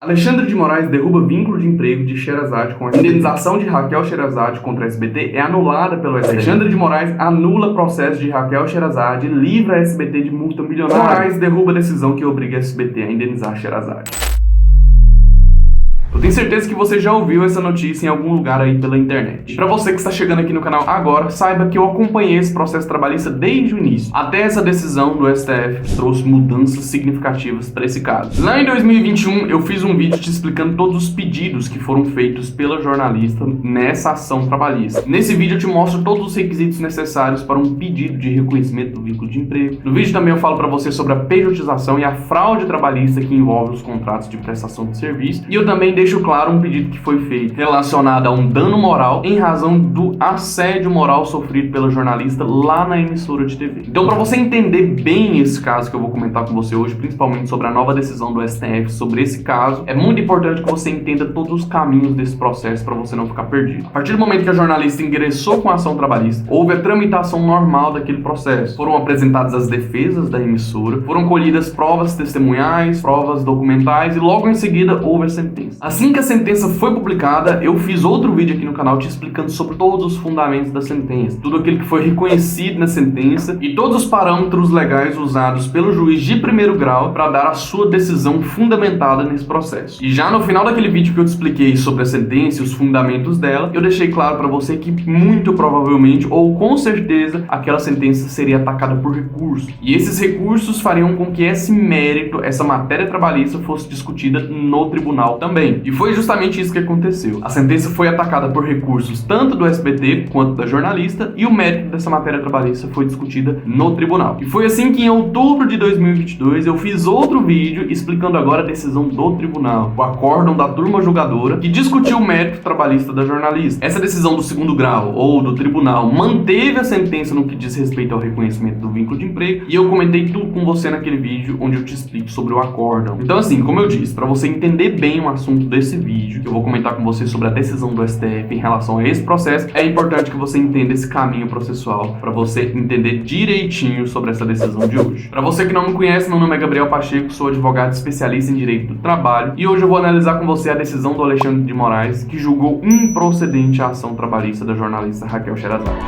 Alexandre de Moraes derruba vínculo de emprego de Sherazade com a indenização de Raquel Sherazade contra a SBT é anulada pelo STF. Alexandre de Moraes anula processo de Raquel Sherazade e livra a SBT de multa milionária. Moraes derruba a decisão que obriga a SBT a indenizar Sherazade. Eu tenho certeza que você já ouviu essa notícia em algum lugar aí pela internet. Para você que está chegando aqui no canal agora, saiba que eu acompanhei esse processo trabalhista desde o início, até essa decisão do STF que trouxe mudanças significativas para esse caso. Lá em 2021, eu fiz um vídeo te explicando todos os pedidos que foram feitos pela jornalista nessa ação trabalhista. Nesse vídeo eu te mostro todos os requisitos necessários para um pedido de reconhecimento do vínculo de emprego. No vídeo também eu falo para você sobre a pejotização e a fraude trabalhista que envolve os contratos de prestação de serviço. E eu também deixo claro um pedido que foi feito relacionado a um dano moral em razão do assédio moral sofrido pela jornalista lá na emissora de TV. Então, para você entender bem esse caso que eu vou comentar com você hoje, principalmente sobre a nova decisão do STF sobre esse caso, é muito importante que você entenda todos os caminhos desse processo para você não ficar perdido. A partir do momento que a jornalista ingressou com a ação trabalhista, houve a tramitação normal daquele processo. Foram apresentadas as defesas da emissora, foram colhidas provas testemunhais, provas documentais e logo em seguida houve a sentença. Assim que a sentença foi publicada, eu fiz outro vídeo aqui no canal te explicando sobre todos os fundamentos da sentença, tudo aquilo que foi reconhecido na sentença e todos os parâmetros legais usados pelo juiz de primeiro grau para dar a sua decisão fundamentada nesse processo. E já no final daquele vídeo que eu te expliquei sobre a sentença e os fundamentos dela, eu deixei claro para você que muito provavelmente, ou com certeza, aquela sentença seria atacada por recurso. E esses recursos fariam com que esse mérito, essa matéria trabalhista fosse discutida no tribunal também. E foi justamente isso que aconteceu. A sentença foi atacada por recursos tanto do SBT quanto da jornalista e o mérito dessa matéria trabalhista foi discutida no tribunal. E foi assim que em outubro de 2022 eu fiz outro vídeo explicando agora a decisão do tribunal, o acórdão da turma julgadora que discutiu o mérito trabalhista da jornalista. Essa decisão do segundo grau ou do tribunal manteve a sentença no que diz respeito ao reconhecimento do vínculo de emprego e eu comentei tudo com você naquele vídeo onde eu te explico sobre o acórdão. Então assim, como eu disse, para você entender bem o assunto desse vídeo, que eu vou comentar com você sobre a decisão do STF em relação a esse processo, é importante que você entenda esse caminho processual para você entender direitinho sobre essa decisão de hoje. Para você que não me conhece, meu nome é Gabriel Pacheco, sou advogado especialista em direito do trabalho e hoje eu vou analisar com você a decisão do Alexandre de Moraes que julgou improcedente a ação trabalhista da jornalista Raquel Sherazade.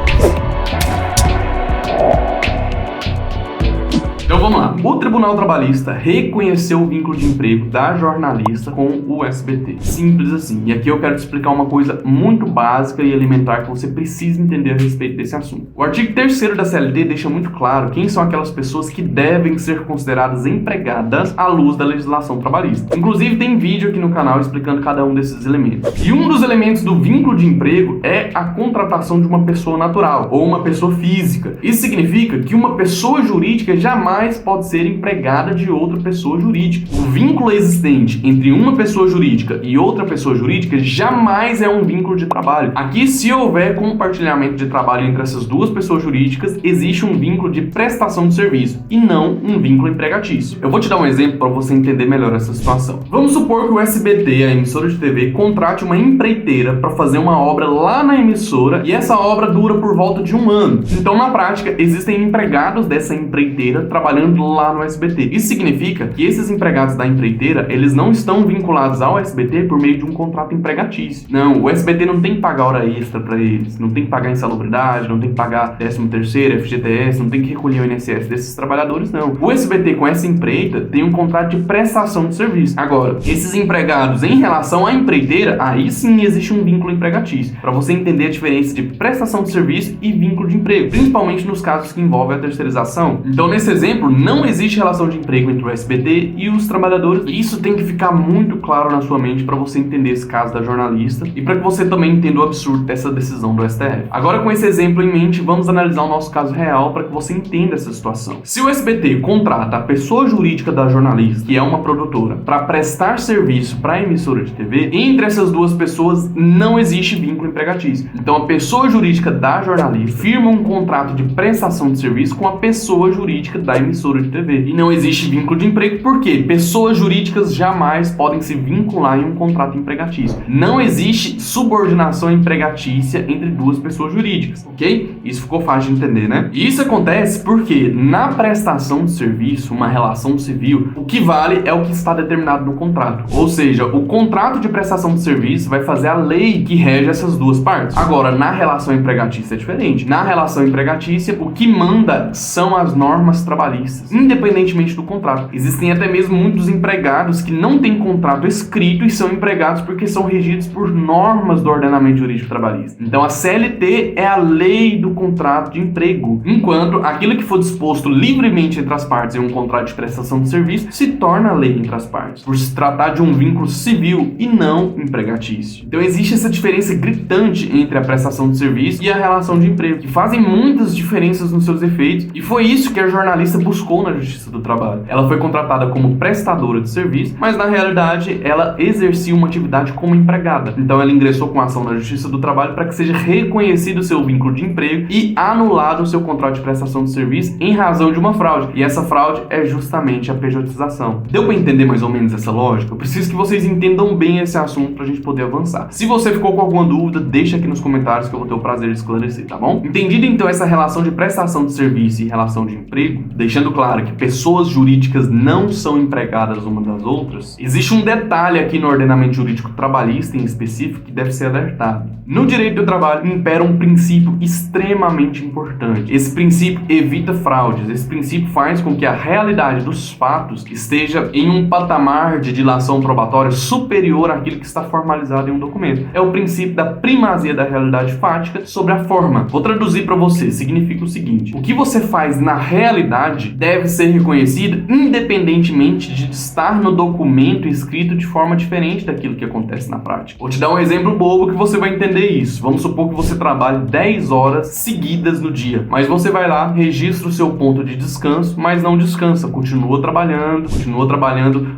Então vamos lá. O Tribunal Trabalhista reconheceu o vínculo de emprego da jornalista com o SBT. Simples assim. E aqui eu quero te explicar uma coisa muito básica e elementar que você precisa entender a respeito desse assunto. O artigo 3º da CLT deixa muito claro quem são aquelas pessoas que devem ser consideradas empregadas à luz da legislação trabalhista. Inclusive tem vídeo aqui no canal explicando cada um desses elementos. E um dos elementos do vínculo de emprego é a contratação de uma pessoa natural ou uma pessoa física. Isso significa que uma pessoa jurídica jamais pode ser empregada de outra pessoa jurídica. O vínculo existente entre uma pessoa jurídica e outra pessoa jurídica jamais é um vínculo de trabalho. Aqui, se houver compartilhamento de trabalho entre essas duas pessoas jurídicas, existe um vínculo de prestação de serviço e não um vínculo empregatício. Eu vou te dar um exemplo para você entender melhor essa situação. Vamos supor que o SBT, a emissora de TV, contrate uma empreiteira para fazer uma obra lá na emissora e essa obra dura por volta de 1 ano. Então, na prática, existem empregados dessa empreiteira trabalhando lá no SBT. Isso significa que esses empregados da empreiteira, eles não estão vinculados ao SBT por meio de um contrato empregatício. Não, o SBT não tem que pagar hora extra para eles, não tem que pagar insalubridade, não tem que pagar 13º, FGTS, não tem que recolher o INSS desses trabalhadores, não. O SBT com essa empreita tem um contrato de prestação de serviço. Agora, esses empregados em relação à empreiteira, aí sim existe um vínculo empregatício, para você entender a diferença de prestação de serviço e vínculo de emprego, principalmente nos casos que envolvem a terceirização. Então, nesse exemplo, não existe relação de emprego entre o SBT e os trabalhadores. E isso tem que ficar muito claro na sua mente para você entender esse caso da jornalista e para que você também entenda o absurdo dessa decisão do STF. Agora, com esse exemplo em mente, vamos analisar o nosso caso real para que você entenda essa situação. Se o SBT contrata a pessoa jurídica da jornalista, que é uma produtora, para prestar serviço para a emissora de TV, entre essas duas pessoas não existe vínculo empregatício. Então, a pessoa jurídica da jornalista firma um contrato de prestação de serviço com a pessoa jurídica da emissora. emissora de TV. E não existe vínculo de emprego porque pessoas jurídicas jamais podem se vincular em um contrato empregatício. Não existe subordinação empregatícia entre duas pessoas jurídicas, ok? Isso ficou fácil de entender, né? E isso acontece porque na prestação de serviço, uma relação civil, o que vale é o que está determinado no contrato. Ou seja, o contrato de prestação de serviço vai fazer a lei que rege essas duas partes. Agora, na relação empregatícia é diferente. Na relação empregatícia, o que manda são as normas trabalhistas, independentemente do contrato. Existem até mesmo muitos empregados que não têm contrato escrito e são empregados porque são regidos por normas do ordenamento jurídico trabalhista. Então, a CLT é a lei do contrato de emprego, enquanto aquilo que for disposto livremente entre as partes em um contrato de prestação de serviço se torna lei entre as partes, por se tratar de um vínculo civil e não empregatício. Então, existe essa diferença gritante entre a prestação de serviço e a relação de emprego, que fazem muitas diferenças nos seus efeitos, e foi isso que a jornalista buscou na Justiça do Trabalho. Ela foi contratada como prestadora de serviço, mas na realidade ela exercia uma atividade como empregada. Então ela ingressou com a ação na Justiça do Trabalho para que seja reconhecido o seu vínculo de emprego e anulado o seu contrato de prestação de serviço em razão de uma fraude. E essa fraude é justamente a pejotização. Deu para entender mais ou menos essa lógica? Eu preciso que vocês entendam bem esse assunto para a gente poder avançar. Se você ficou com alguma dúvida, deixa aqui nos comentários que eu vou ter o prazer de esclarecer, tá bom? Entendido então essa relação de prestação de serviço e relação de emprego, deixando claro que pessoas jurídicas não são empregadas uma das outras, existe um detalhe aqui no ordenamento jurídico trabalhista em específico que deve ser alertado. No direito do trabalho impera um princípio extremamente importante. Esse princípio evita fraudes. Esse princípio faz com que a realidade dos fatos esteja em um patamar de dilação probatória superior àquilo que está formalizado em um documento. É o princípio da primazia da realidade fática sobre a forma. Vou traduzir para você. Significa o seguinte: o que você faz na realidade deve ser reconhecido independentemente de estar no documento escrito de forma diferente daquilo que acontece na prática. Vou te dar um exemplo bobo que você vai entender isso. Vamos supor que você trabalhe 10 horas seguidas no dia, mas você vai lá, registra o seu ponto de descanso, mas não descansa, continua trabalhando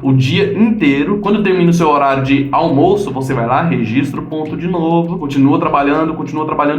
o dia inteiro. Quando termina o seu horário de almoço, você vai lá, registra o ponto de novo, continua trabalhando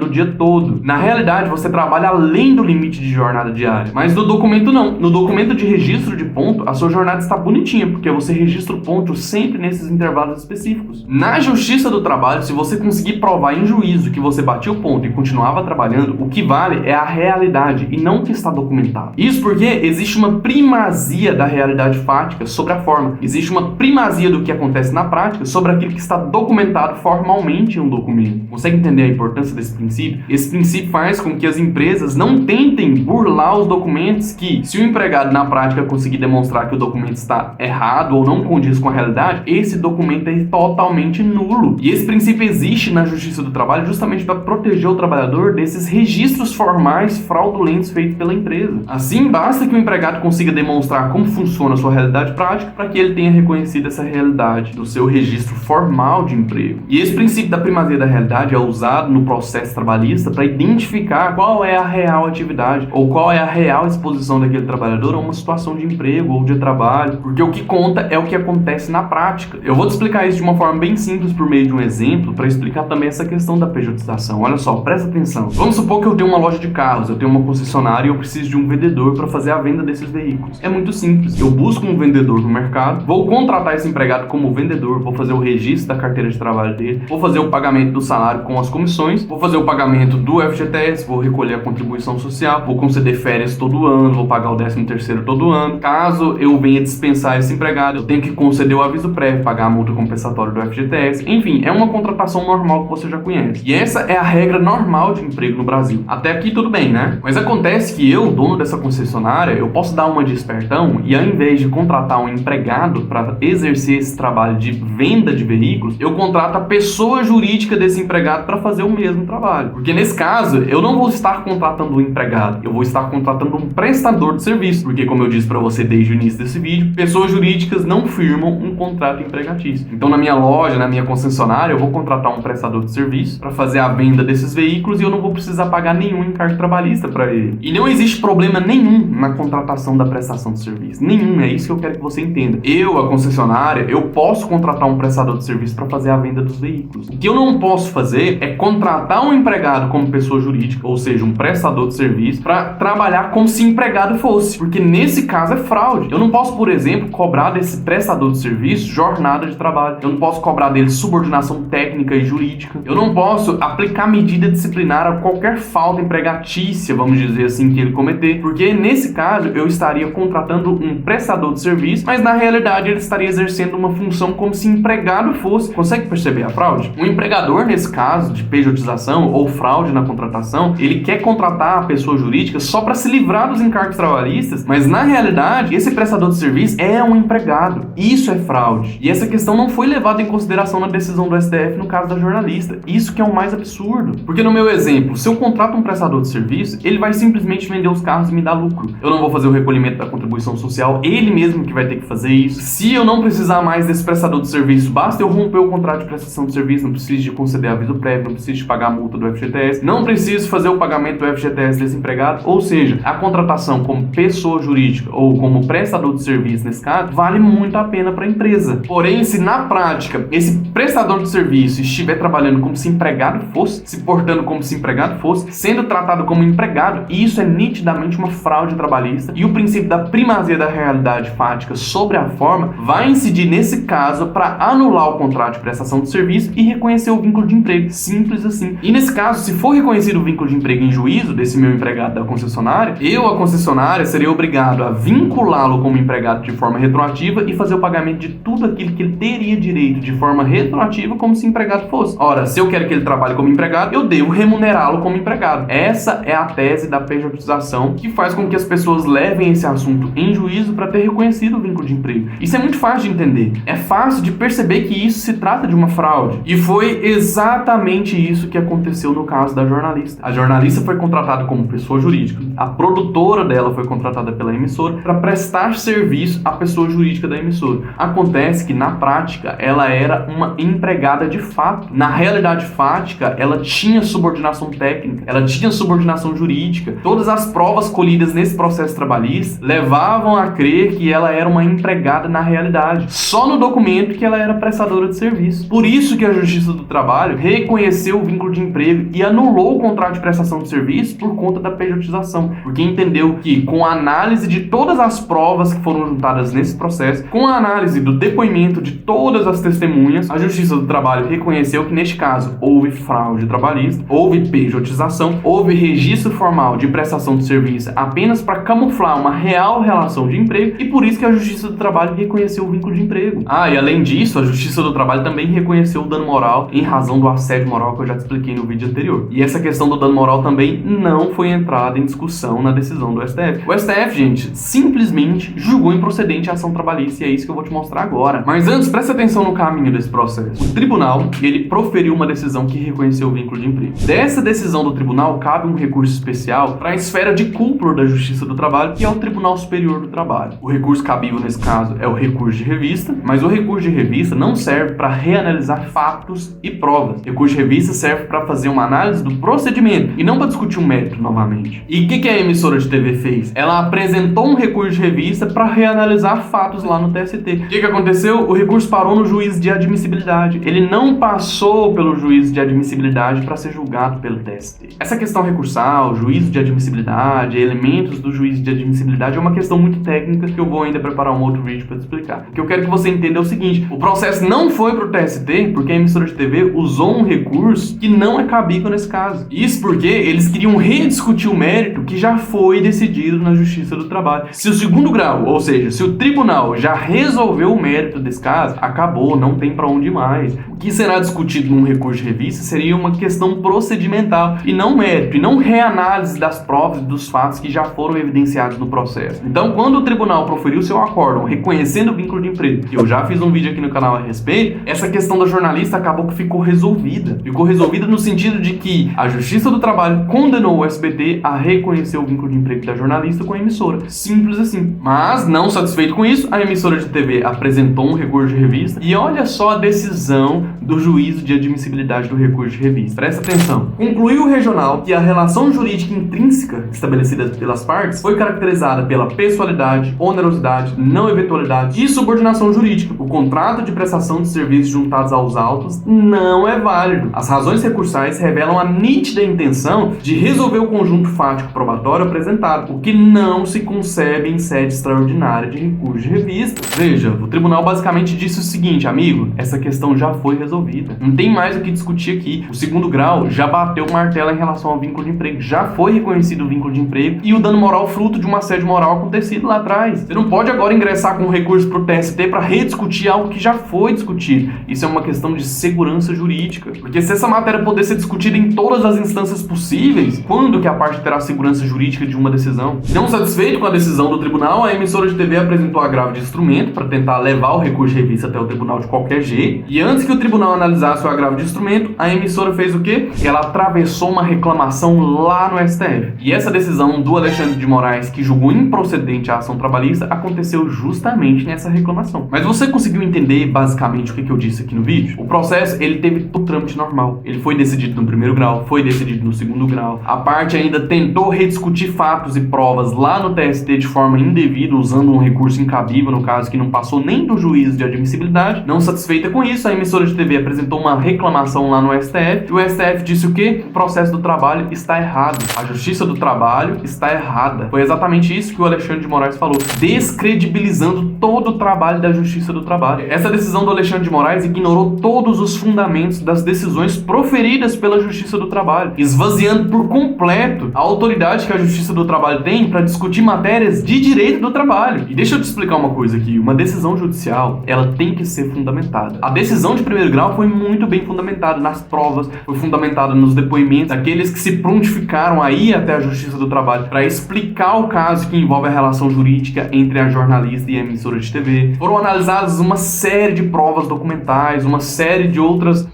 o dia todo. Na realidade, você trabalha além do limite de jornada diária, mas no documento não. No documento de registro de ponto, a sua jornada está bonitinha, porque você registra o ponto sempre nesses intervalos específicos. Na Justiça do Trabalho, se você conseguir provar em juízo que você batia o ponto e continuava trabalhando, o que vale é a realidade e não o que está documentado. Isso porque existe uma primazia da realidade fática sobre a forma. Existe uma primazia do que acontece na prática sobre aquilo que está documentado formalmente em um documento. Consegue entender a importância desse princípio? Esse princípio faz com que as empresas não tentem burlar os documentos que, se o empregado na prática conseguir demonstrar que o documento está errado ou não condiz com a realidade, esse documento é totalmente nulo. E esse princípio existe na Justiça do Trabalho justamente para proteger o trabalhador desses registros formais fraudulentos feitos pela empresa. Assim, basta que o empregado consiga demonstrar como funciona a sua realidade prática para que ele tenha reconhecido essa realidade do seu registro formal de emprego. E esse princípio da primazia da realidade é usado no processo trabalhista para identificar qual é a real atividade ou qual é a real exposição daquele trabalhador a uma situação de emprego ou de trabalho, porque o que conta é o que acontece na prática. Eu vou te explicar isso de uma forma bem simples por meio de um exemplo para explicar também essa questão da pejotização. Olha só, presta atenção. Vamos supor que eu tenho uma loja de carros, eu tenho uma concessionária e eu preciso de um vendedor para fazer a venda desses veículos. É muito simples. Eu busco um vendedor no mercado, vou contratar esse empregado como vendedor, vou fazer o registro da carteira de trabalho dele, vou fazer o pagamento do salário com as comissões, vou fazer o pagamento do FGTS, vou recolher a contribuição social, vou conceder férias todo ano, vou pagar o 13º todo ano. Caso eu venha dispensar esse empregado, eu tenho que conceder o aviso prévio, pagar a multa compensatória do FGTS. Enfim, é uma contratação normal que você já conhece. E essa é a regra normal de emprego no Brasil. Até aqui tudo bem, né? Mas acontece que eu, dono dessa concessionária, eu posso dar uma de espertão e ao invés de contratar um empregado para exercer esse trabalho de venda de veículos, eu contrato a pessoa jurídica desse empregado para fazer o mesmo trabalho. Porque nesse caso, eu não vou estar contratando um empregado, eu vou estar contratando um prestador de serviço. Porque, como eu disse para você desde o início desse vídeo, pessoas jurídicas não firmam um contrato empregatício. Então, na minha loja, na minha concessionária, eu vou contratar um prestador de serviço para fazer a venda desses veículos e eu não vou precisar pagar nenhum encargo trabalhista para ele. E não existe problema nenhum na contratação da prestação de serviço. Nenhum, é isso que eu quero que você entenda. Eu, a concessionária, eu posso contratar um prestador de serviço para fazer a venda dos veículos. O que eu não posso fazer é contratar um empregado como pessoa jurídica, ou seja, um prestador de serviço, para trabalhar como se empregado fosse, porque nesse caso é fraude. Eu não posso, por exemplo, cobrar desse prestador de serviço jornada de trabalho. Eu não posso cobrar dele subordinação técnica e jurídica. Eu não posso aplicar medida disciplinar a qualquer falta empregatícia, vamos dizer assim, que ele cometer, porque nesse caso eu estaria contratando um prestador de serviço, mas na realidade ele estaria exercendo uma função como se empregado fosse. Consegue perceber a fraude? Um empregador, nesse caso de pejotização ou fraude na contratação, ele quer contratar a pessoa jurídica só para se livrar dos encargos trabalhistas, mas na realidade esse prestador de serviço é um empregado. Isso é fraude. E essa questão não foi levada em consideração na decisão do STF no caso da jornalista. Isso que é o mais absurdo. Porque no meu exemplo, se eu contrato um prestador de serviço, ele vai simplesmente vender os carros e me dar lucro. Eu não vou fazer o recolhimento da contribuição social, ele mesmo que vai ter que fazer isso. Se eu não precisar mais desse prestador de serviço, basta eu romper o contrato de prestação de serviço, não preciso de conceder aviso prévio, não preciso de pagar a multa do FGTS, não preciso fazer o pagamento do FGTS desse empregado, ou seja, a contratação como pessoa jurídica ou como prestador de serviço nesse caso, vale muito a pena para a empresa. Porém, se na prática esse prestador de serviço estiver trabalhando como se empregado fosse, se portando como se empregado fosse, sendo tratado como empregado, isso é nitidamente uma fraude trabalhista e o princípio da primazia da realidade fática sobre a forma vai incidir nesse caso para anular o contrato de prestação de serviço e reconhecer o vínculo de emprego. Simples assim. E nesse caso, se for reconhecido o vínculo de emprego em juízo desse meu empregado da concessionária, eu, a concessionária, serei obrigado a vinculá-lo como empregado de forma retroativa e fazer o pagamento de tudo aquilo que ele teria direito de forma retroativa como se empregado fosse. Ora, se eu quero que ele trabalhe como empregado, eu devo remunerá-lo como empregado. Essa é a tese da pejotização que faz com que as pessoas levem esse assunto em juízo para ter reconhecido o vínculo de emprego. Isso é muito fácil de entender. É fácil de perceber que isso se trata de uma fraude. E foi exatamente isso que aconteceu no caso da jornalista. A jornalista foi contratada como pessoa jurídica. A produtora dela foi contratada pela emissora para prestar serviço à pessoa jurídica da emissora. Acontece que, na prática, ela era uma empregada de fato. Na realidade fática, ela tinha subordinação técnica, ela tinha subordinação jurídica. Todas as provas colhidas nesse processo trabalhista levavam a crer que ela era uma empregada na realidade. Só no documento que ela era prestadora de serviço. Por isso que a Justiça do Trabalho reconheceu o vínculo de emprego e anulou o contrato de prestação de serviço por conta da pejotização, porque entendeu que, com a análise de todas as provas que foram juntadas nesse processo, com a análise do depoimento de todas as testemunhas, a Justiça do Trabalho reconheceu que, neste caso, houve fraude trabalhista, houve pejotização, houve registro formal de prestação de serviço apenas para camuflar uma real relação de emprego e por isso que a Justiça do Trabalho reconheceu o vínculo de emprego. E além disso, a Justiça do Trabalho também reconheceu o dano moral em razão do assédio moral que eu já te expliquei no vídeo anterior. E essa questão do dano moral também não foi entrada em discussão na decisão do STF. O STF, gente, simplesmente julgou improcedente a ação trabalhista e é isso que eu vou te mostrar agora. Mas antes, preste atenção no caminho desse processo. O tribunal, ele proferiu uma decisão que reconheceu o vínculo de emprego. Dessa decisão do tribunal, cabe um recurso especial para a esfera de cúpula da Justiça do Trabalho, que é o Tribunal Superior do Trabalho. O recurso cabível nesse caso é o recurso de revista, mas o recurso de revista não serve para reanalisar fatos e provas. O recurso de revista serve para fazer uma análise do procedimento e não para discutir um mérito novamente. E o que a emissora de TV fez? Ela apresentou um recurso de revista para reanalisar fatos lá no TST. O que aconteceu? O recurso parou no juízo de admissibilidade. Ele não passou pelo juízo de admissibilidade para ser julgado pelo TST. Essa questão recursal, juízo de admissibilidade, elementos do juízo de admissibilidade é uma questão muito técnica que eu vou ainda preparar um outro vídeo para te explicar. O que eu quero que você entenda é o seguinte: o processo não foi pro TST porque a emissora de TV usou um recurso que não é cabível nesse caso. Isso porque eles queriam rediscutir o mérito que já foi decidido na Justiça do Trabalho. Se o segundo grau, ou seja, se o tribunal já resolveu o mérito desse caso, acabou, não tem para onde ir mais. O que será discutido num recurso de revista seria uma questão procedimental e não mérito, e não reanálise das provas e dos fatos que já foram evidenciados no processo. Então, quando o tribunal proferiu seu acórdão reconhecendo o vínculo de emprego, que eu já fiz um vídeo aqui no canal a respeito, essa questão da jornalista acabou que ficou resolvida. Ficou resolvida no sentido de que a Justiça do Trabalho condenou o SBT a reconhecer o vínculo de emprego da jornalista com a emissora. Simples assim. Mas, não satisfeito com isso, a emissora de TV apresentou um recurso de revista e olha só a decisão do juízo de admissibilidade do recurso de revista. Presta atenção. Concluiu o regional que a relação jurídica intrínseca estabelecida pelas partes foi caracterizada pela pessoalidade, onerosidade, não eventualidade e subordinação jurídica. O contrato de prestação de serviços juntados aos autos não é válido. As razões recursais revelam a nítida intenção de resolver o conjunto fático probatório apresentado, o que não se concebe em sede extraordinária de recurso de revista. Veja, o tribunal basicamente disse o seguinte, amigo, essa questão já foi resolvida. Não tem mais o que discutir aqui. O segundo grau já bateu o martelo em relação ao vínculo de emprego. Já foi reconhecido o vínculo de emprego e o dano moral fruto de um assédio moral acontecido lá atrás. Você não pode agora ingressar com recurso pro TST para rediscutir algo que já foi discutido. Isso é uma questão de segurança jurídica. Porque se essa matéria poder ser discutida em todas as instâncias possíveis, quando que a parte terá segurança jurídica de uma decisão? Não satisfeito com a decisão do tribunal, a emissora de TV apresentou agravo de instrumento para tentar levar o recurso de revista até o tribunal de qualquer jeito. E antes que o tribunal analisasse o agravo de instrumento, a emissora fez o quê? Ela atravessou uma reclamação lá no STF. E essa decisão do Alexandre de Moraes, que julgou improcedente a ação trabalhista, aconteceu justamente nessa reclamação. Mas você conseguiu entender basicamente o que eu disse aqui no vídeo? O processo, ele teve o trâmite normal. Ele foi decidido no primeiro grau, foi decidido no segundo grau. A parte ainda tentou rediscutir fatos e provas lá no TST de forma indevida, usando um recurso incabível, no caso que não passou nem do juízo de admissibilidade. Não satisfeita com isso, a emissora de TV apresentou uma reclamação lá no STF, e o STF disse o quê? O processo do trabalho está errado. A justiça do trabalho está errada. Foi exatamente isso que o Alexandre de Moraes falou, descredibilizando todo o trabalho da justiça do trabalho. Essa decisão do Alexandre de Moraes ignorou todos os fundamentos das decisões proferidas pela justiça do trabalho, esvaziando por completo a autoridade que a justiça do trabalho tem para discutir matérias de direito do trabalho. E deixa eu te explicar uma coisa aqui, uma decisão judicial, ela tem que ser fundamentada. A decisão de primeiro grau foi muito bem fundamentada nas provas, foi fundamentada nos depoimentos daqueles que se prontificaram a ir até a justiça do trabalho para explicar o caso que envolve a relação jurídica entre a jornalista e a emissora de TV. Foram analisadas uma série de provas documentais, uma série de outras.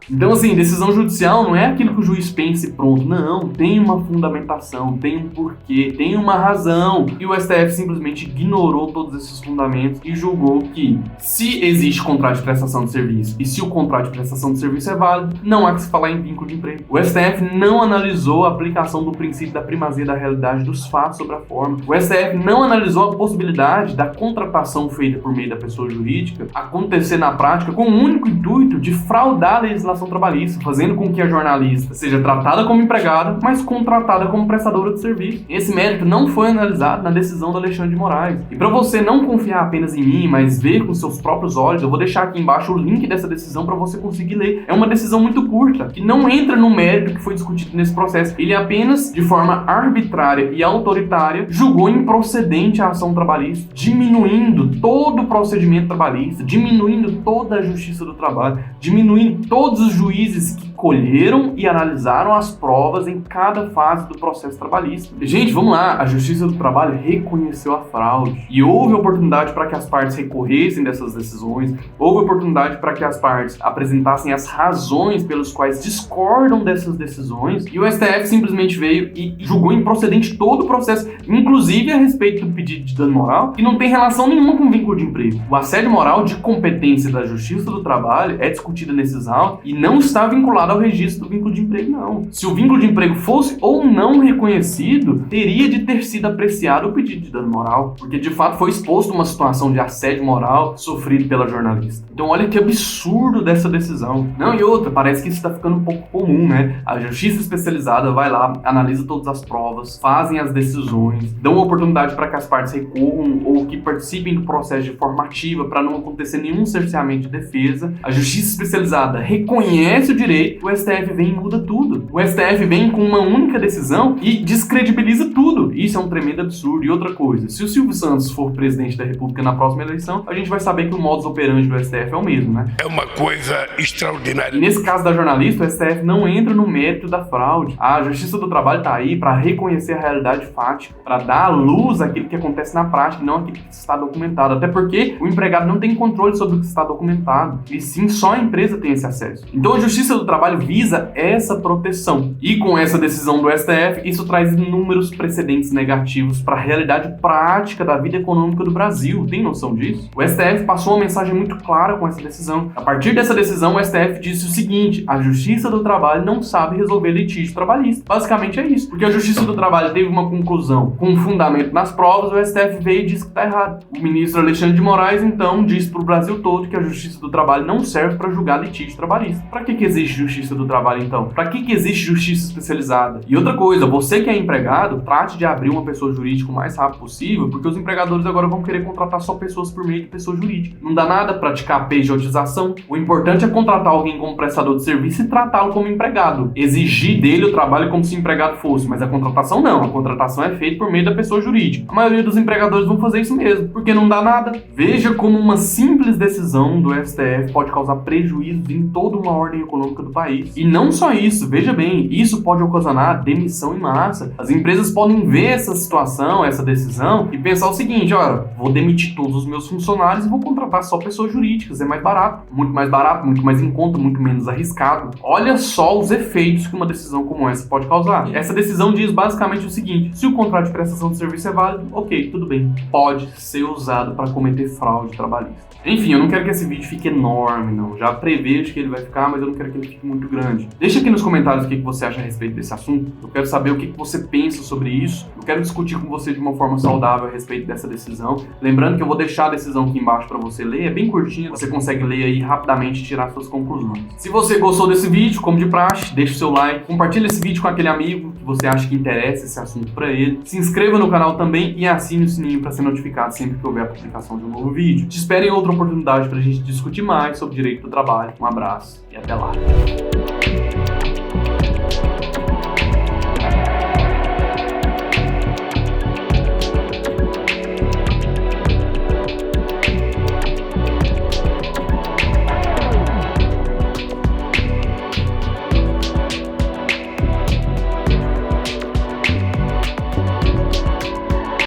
Então, assim, decisão judicial não é aquilo que o juiz pensa e pronto. Não, tem uma fundamentação, tem um porquê, tem uma razão. E o STF simplesmente ignorou todos esses fundamentos e julgou que, se existe contrato de prestação de serviço e se o contrato de prestação de serviço é válido, não há que se falar em vínculo de emprego. O STF não analisou a aplicação do princípio da primazia da realidade dos fatos sobre a forma. O STF não analisou a possibilidade da contratação feita por meio da pessoa jurídica acontecer na prática com o único intuito de fraudar a legislação trabalhista, fazendo com que a jornalista seja tratada como empregada, mas contratada como prestadora de serviço. Esse mérito não foi analisado na decisão do Alexandre de Moraes. E para você não confiar apenas em mim, mas ver com seus próprios olhos, eu vou deixar aqui embaixo o link dessa decisão para você conseguir ler. É uma decisão muito curta, que não entra no mérito que foi discutido nesse processo. Ele apenas, de forma arbitrária e autoritária, julgou improcedente a ação trabalhista, diminuindo todo o procedimento trabalhista, diminuindo toda a justiça do trabalho, diminuindo todos os juízes que colheram e analisaram as provas em cada fase do processo trabalhista. Gente, vamos lá, a Justiça do Trabalho reconheceu a fraude e houve oportunidade para que as partes recorressem dessas decisões, houve oportunidade para que as partes apresentassem as razões pelas quais discordam dessas decisões, e o STF simplesmente veio e julgou improcedente todo o processo, inclusive a respeito do pedido de dano moral, que não tem relação nenhuma com vínculo de emprego. O assédio moral de competência da Justiça do Trabalho é discutida nesses autos e não está vinculado ao registro do vínculo de emprego, não. Se o vínculo de emprego fosse ou não reconhecido, teria de ter sido apreciado o pedido de dano moral, porque de fato foi exposto uma situação de assédio moral sofrido pela jornalista. Então olha que absurdo dessa decisão. Não, e outra, parece que isso está ficando um pouco comum, né? A justiça especializada vai lá, analisa todas as provas, fazem as decisões, dão oportunidade para que as partes recorram ou que participem do processo de formativa para não acontecer nenhum cerceamento de defesa. A justiça especializada reconhece o direito, o STF vem e muda tudo. O STF vem com uma única decisão e descredibiliza tudo. Isso é um tremendo absurdo. E outra coisa, se o Silvio Santos for presidente da República na próxima eleição, a gente vai saber que o modus operandi do STF é o mesmo, né? É uma coisa extraordinária. E nesse caso da jornalista, o STF não entra no mérito da fraude. A Justiça do Trabalho tá aí para reconhecer a realidade fática, para dar à luz aquilo que acontece na prática, não aquilo que está documentado. Até porque o empregado não tem controle sobre o que está documentado. E sim, só a empresa tem esse acesso. Então a Justiça do Trabalho visa essa proteção. E com essa decisão do STF, isso traz inúmeros precedentes negativos para a realidade prática da vida econômica do Brasil. Tem noção disso? O STF passou uma mensagem muito clara com essa decisão. A partir dessa decisão, o STF disse o seguinte: a Justiça do Trabalho não sabe resolver litígio trabalhista. Basicamente é isso. Porque a Justiça do Trabalho teve uma conclusão com fundamento nas provas, o STF veio e disse que está errado. O ministro Alexandre de Moraes, então, disse para o Brasil todo que a Justiça do Trabalho não serve para julgar litígio trabalhista. Pra que existe justiça do trabalho, então? Pra que existe justiça especializada? E outra coisa, você que é empregado, trate de abrir uma pessoa jurídica o mais rápido possível, porque os empregadores agora vão querer contratar só pessoas por meio de pessoa jurídica. Não dá nada praticar pejotização. O importante é contratar alguém como prestador de serviço e tratá-lo como empregado. Exigir dele o trabalho como se empregado fosse, mas a contratação não. A contratação é feita por meio da pessoa jurídica. A maioria dos empregadores vão fazer isso mesmo, porque não dá nada. Veja como uma simples decisão do STF pode causar prejuízo em toda uma ordem econômica do país. E não só isso, veja bem, isso pode ocasionar demissão em massa. As empresas podem ver essa situação, essa decisão, e pensar o seguinte: olha, vou demitir todos os meus funcionários e vou contratar só pessoas jurídicas, é mais barato, muito mais em conta, muito menos arriscado. Olha só os efeitos que uma decisão como essa pode causar. Essa decisão diz basicamente o seguinte: se o contrato de prestação de serviço é válido, ok, tudo bem, pode ser usado para cometer fraude trabalhista. Enfim, eu não quero que esse vídeo fique enorme, não. Já prevejo que ele vai ficar, mas eu não quero que ele fique muito grande. Deixa aqui nos comentários o que você acha a respeito desse assunto. Eu quero saber o que você pensa sobre isso. Eu quero discutir com você de uma forma saudável a respeito dessa decisão. Lembrando que eu vou deixar a decisão aqui embaixo para você ler. É bem curtinha, você consegue ler aí rapidamente e tirar suas conclusões. Se você gostou desse vídeo, como de praxe, deixa o seu like. Compartilha esse vídeo com aquele amigo que você acha que interessa esse assunto para ele. Se inscreva no canal também e assine o sininho para ser notificado sempre que houver a publicação de um novo vídeo. Te espero em outra oportunidade para a gente discutir mais sobre direito do trabalho. Um abraço e até lá.